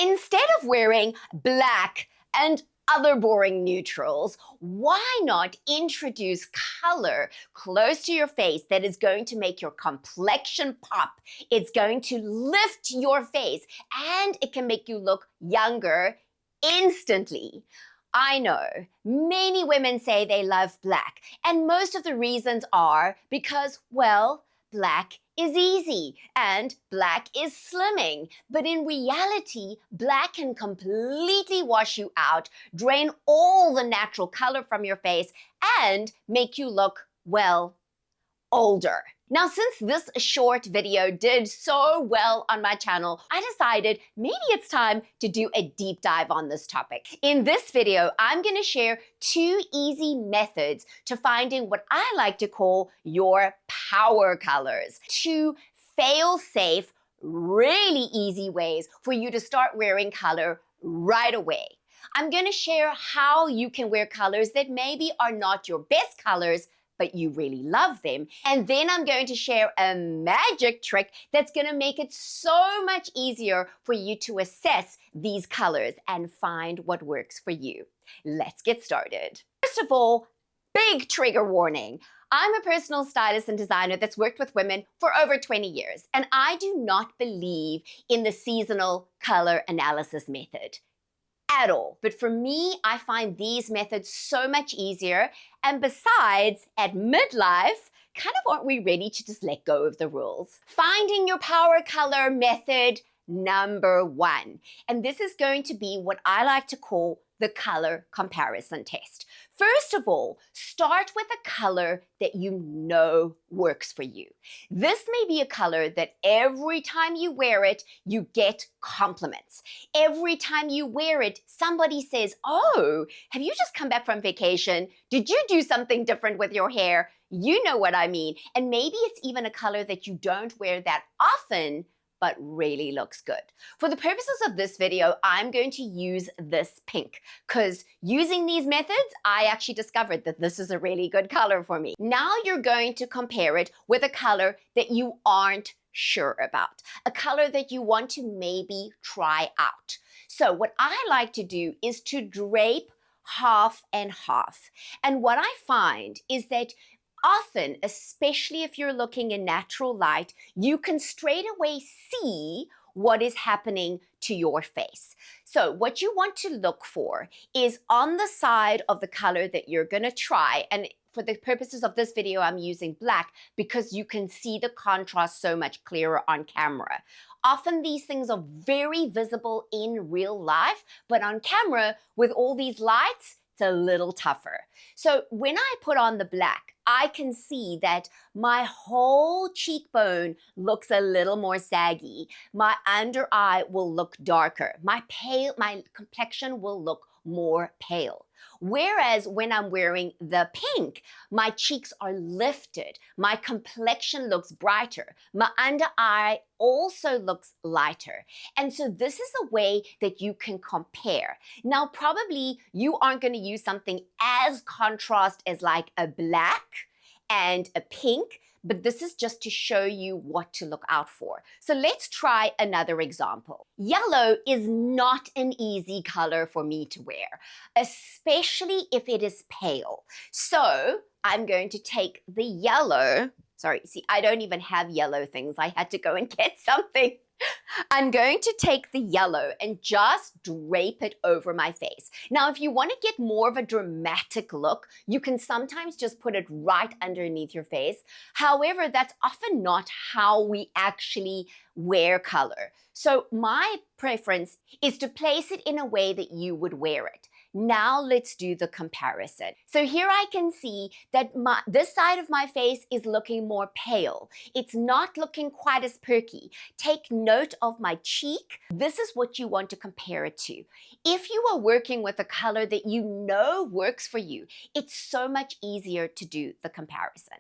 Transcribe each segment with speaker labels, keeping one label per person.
Speaker 1: Instead of wearing black and other boring neutrals, why not introduce color close to your face that is going to make your complexion pop? It's going to lift your face and it can make you look younger instantly. I know many women say they love black, and most of the reasons are because, well, black is easy and black is slimming. But in reality, black can completely wash you out, drain all the natural color from your face, and make you look, well, older. Now, since this short video did so well on my channel, I decided maybe it's time to do a deep dive on this topic. In this video, I'm going to share 2 easy methods to finding what I like to call your power colors. 2 fail-safe, really easy ways for you to start wearing color right away. I'm going to share how you can wear colors that maybe are not your best colors, but you really love them. And then I'm going to share a magic trick that's going to make it so much easier for you to assess these colors and find what works for you. Let's get started. First of all, big trigger warning. I'm a personal stylist and designer that's worked with women for over 20 years, and I do not believe in the seasonal color analysis method at all. But for me, I find these methods so much easier. And besides, at midlife, kind of aren't we ready to just let go of the rules? Finding your power color method number 1. And this is going to be what I like to call the color comparison test. First of all, start with a color that you know works for you. This may be a color that every time you wear it, you get compliments. Every time you wear it, somebody says, "Oh, have you just come back from vacation? Did you do something different with your hair?" You know what I mean. And maybe it's even a color that you don't wear that often, but really looks good. For the purposes of this video, I'm going to use this pink because using these methods, I actually discovered that this is a really good color for me. Now you're going to compare it with a color that you aren't sure about, a color that you want to maybe try out. So what I like to do is to drape half and half. And what I find is that often, especially if you're looking in natural light, you can straight away see what is happening to your face. So what you want to look for is on the side of the color that you're going to try, and for the purposes of this video, I'm using black because you can see the contrast so much clearer on camera. Often these things are very visible in real life, but on camera with all these lights, it's a little tougher. So when I put on the black, I can see that my whole cheekbone looks a little more saggy. My under eye will look darker. My complexion will look more pale. Whereas when I'm wearing the pink, my cheeks are lifted. My complexion looks brighter. My under eye also looks lighter. And so this is a way that you can compare. Now, probably you aren't going to use something as contrast as like a black and a pink, but this is just to show you what to look out for. So let's try another example. Yellow is not an easy color for me to wear, especially if it is pale. So I'm going to take the yellow. Sorry, see, I don't even have yellow things. I had to go and get something. I'm going to take the yellow and just drape it over my face. Now, if you want to get more of a dramatic look, you can sometimes just put it right underneath your face. However, that's often not how we actually wear color. So my preference is to place it in a way that you would wear it. Now let's do the comparison. So here I can see that this side of my face is looking more pale. It's not looking quite as perky. Take note of my cheek. This is what you want to compare it to. If you are working with a color that you know works for you, it's so much easier to do the comparison.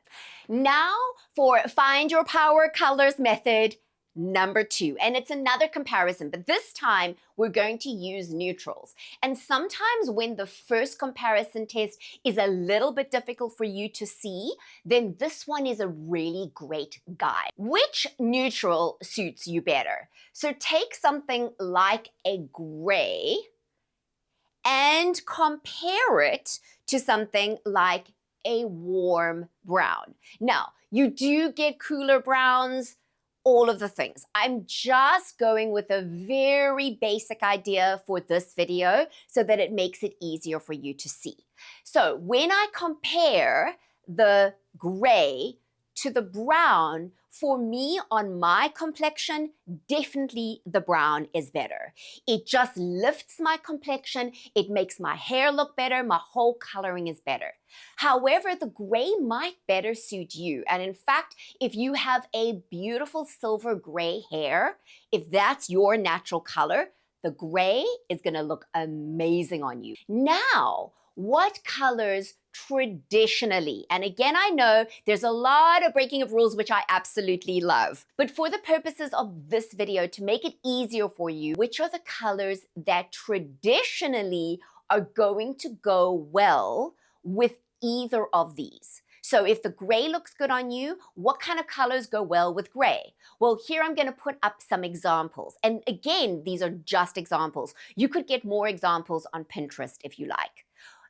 Speaker 1: Now for Find Your Power Colors method Number 2, and it's another comparison, but this time we're going to use neutrals. And sometimes when the first comparison test is a little bit difficult for you to see, then this one is a really great guide. Which neutral suits you better? So take something like a gray and compare it to something like a warm brown. Now, you do get cooler browns, all of the things. I'm just going with a very basic idea for this video so that it makes it easier for you to see. So when I compare the gray to the brown, for me on my complexion, definitely the brown is better. It just lifts my complexion, it makes my hair look better, my whole coloring is better. However, the gray might better suit you. And in fact, if you have a beautiful silver gray hair, if that's your natural color, the gray is gonna look amazing on you. Now, what colors traditionally, and again, I know there's a lot of breaking of rules, which I absolutely love, but for the purposes of this video, to make it easier for you, which are the colors that traditionally are going to go well with either of these? So if the gray looks good on you, what kind of colors go well with gray? Well, here I'm going to put up some examples. And again, these are just examples. You could get more examples on Pinterest if you like.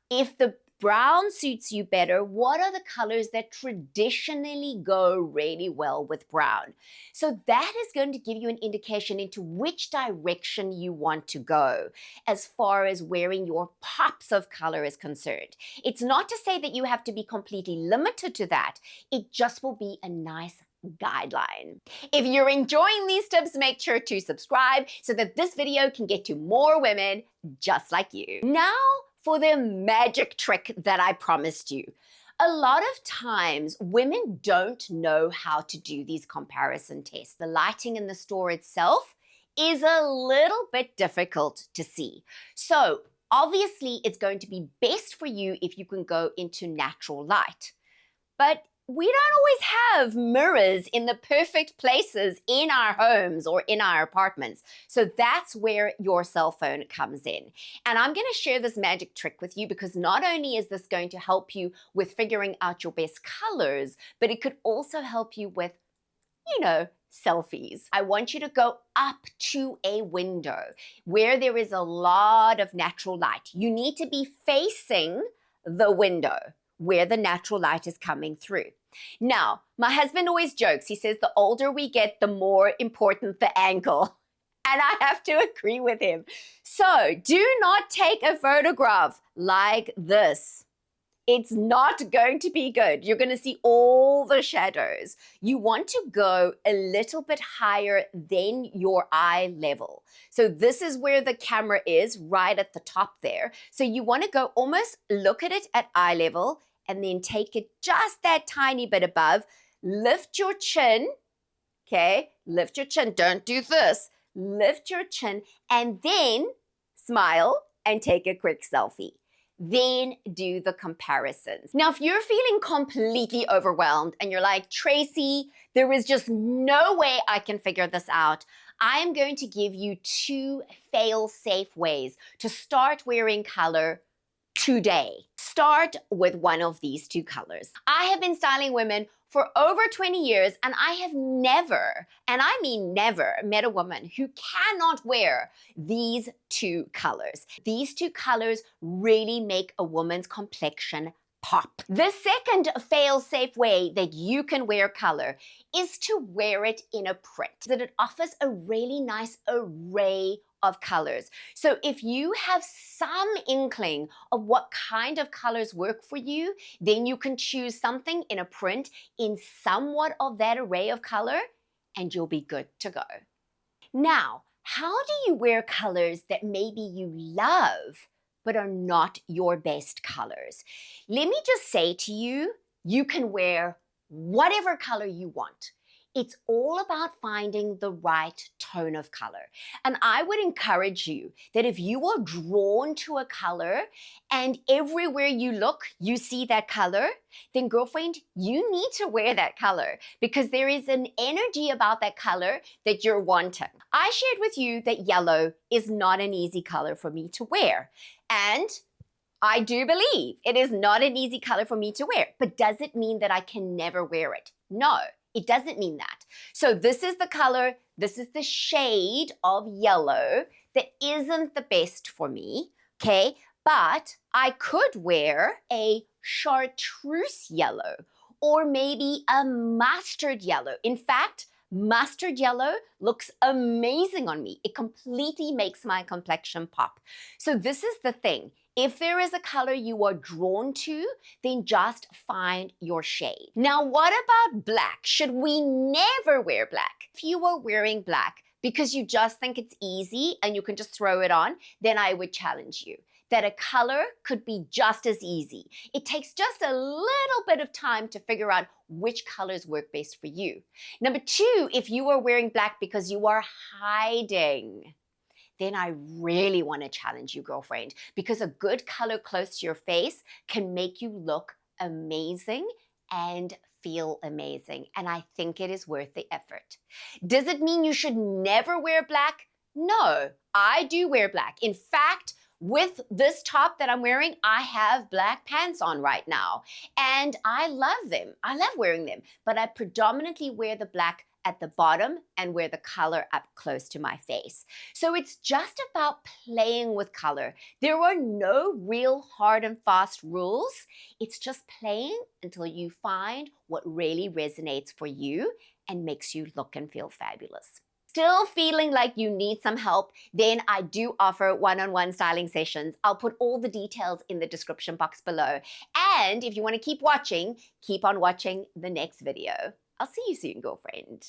Speaker 1: If the brown suits you better, what are the colors that traditionally go really well with brown? So that is going to give you an indication into which direction you want to go as far as wearing your pops of color is concerned. It's not to say that you have to be completely limited to that. It just will be a nice guideline. If you're enjoying these tips, make sure to subscribe so that this video can get to more women just like you. Now, for the magic trick that I promised you. A lot of times, women don't know how to do these comparison tests. The lighting in the store itself is a little bit difficult to see. So obviously, it's going to be best for you if you can go into natural light. But we don't always have mirrors in the perfect places in our homes or in our apartments. So that's where your cell phone comes in. And I'm going to share this magic trick with you because not only is this going to help you with figuring out your best colors, but it could also help you with, selfies. I want you to go up to a window where there is a lot of natural light. You need to be facing the window where the natural light is coming through. Now, my husband always jokes. He says the older we get, the more important the angle. And I have to agree with him. So do not take a photograph like this. It's not going to be good. You're going to see all the shadows. You want to go a little bit higher than your eye level. So this is where the camera is, right at the top there. So you want to go almost look at it at eye level and then take it just that tiny bit above. Lift your chin, okay? Lift your chin. Don't do this. Lift your chin and then smile and take a quick selfie. Then do the comparisons. Now, if you're feeling completely overwhelmed and you're like, Tracy, there is just no way I can figure this out, I'm going to give you 2 fail-safe ways to start wearing color today. Start with one of these 2 colors. I have been styling women for over 20 years, and I have never, and I mean never, met a woman who cannot wear these 2 colors. These 2 colors really make a woman's complexion pop. The second fail-safe way that you can wear color is to wear it in a print, that it offers a really nice array of colors. So if you have some inkling of what kind of colors work for you, then you can choose something in a print in somewhat of that array of color, and you'll be good to go. Now, how do you wear colors that maybe you love, but are not your best colors? Let me just say to you, you can wear whatever color you want. It's all about finding the right tone of color. And I would encourage you that if you are drawn to a color and everywhere you look, you see that color, then girlfriend, you need to wear that color because there is an energy about that color that you're wanting. I shared with you that yellow is not an easy color for me to wear. And I do believe it is not an easy color for me to wear, but does it mean that I can never wear it? No, it doesn't mean that. So this is the color, this is the shade of yellow that isn't the best for me, okay? But I could wear a chartreuse yellow or maybe a mustard yellow. In fact, mustard yellow looks amazing on me. It completely makes my complexion pop. So this is the thing. If there is a color you are drawn to, then just find your shade. Now, what about black? Should we never wear black? If you are wearing black because you just think it's easy and you can just throw it on, then I would challenge you that a color could be just as easy. It takes just a little bit of time to figure out which colors work best for you. Number two, if you are wearing black because you are hiding, then I really want to challenge you, girlfriend, because a good color close to your face can make you look amazing and feel amazing. And I think it is worth the effort. Does it mean you should never wear black? No, I do wear black. In fact, with this top that I'm wearing, I have black pants on right now. And I love them. I love wearing them. But I predominantly wear the black at the bottom and wear the color up close to my face. So it's just about playing with color. There are no real hard and fast rules. It's just playing until you find what really resonates for you and makes you look and feel fabulous. Still feeling like you need some help, then I do offer one-on-one styling sessions. I'll put all the details in the description box below. And if you want to keep on watching the next video. I'll see you soon, girlfriend.